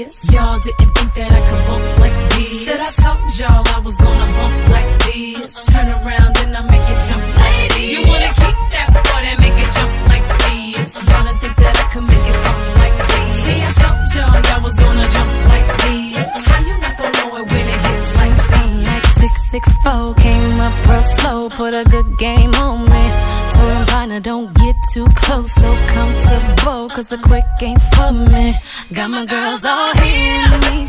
this. Y'all didn't think that I could bump like this. Said I told y'all I was gonna bump like this. Turn around and I make it jump like this. You wanna keep that boy that make it jump like this. Y'all didn't think that I could make it bump like this. See, I told y'all was gonna jump like this. How you not gonna know it when it hits like something like 664 came up real slow, put a good game on me. Told him partner don't get too close, so comfortable, cause the quick ain't for me. Got my girls all here, me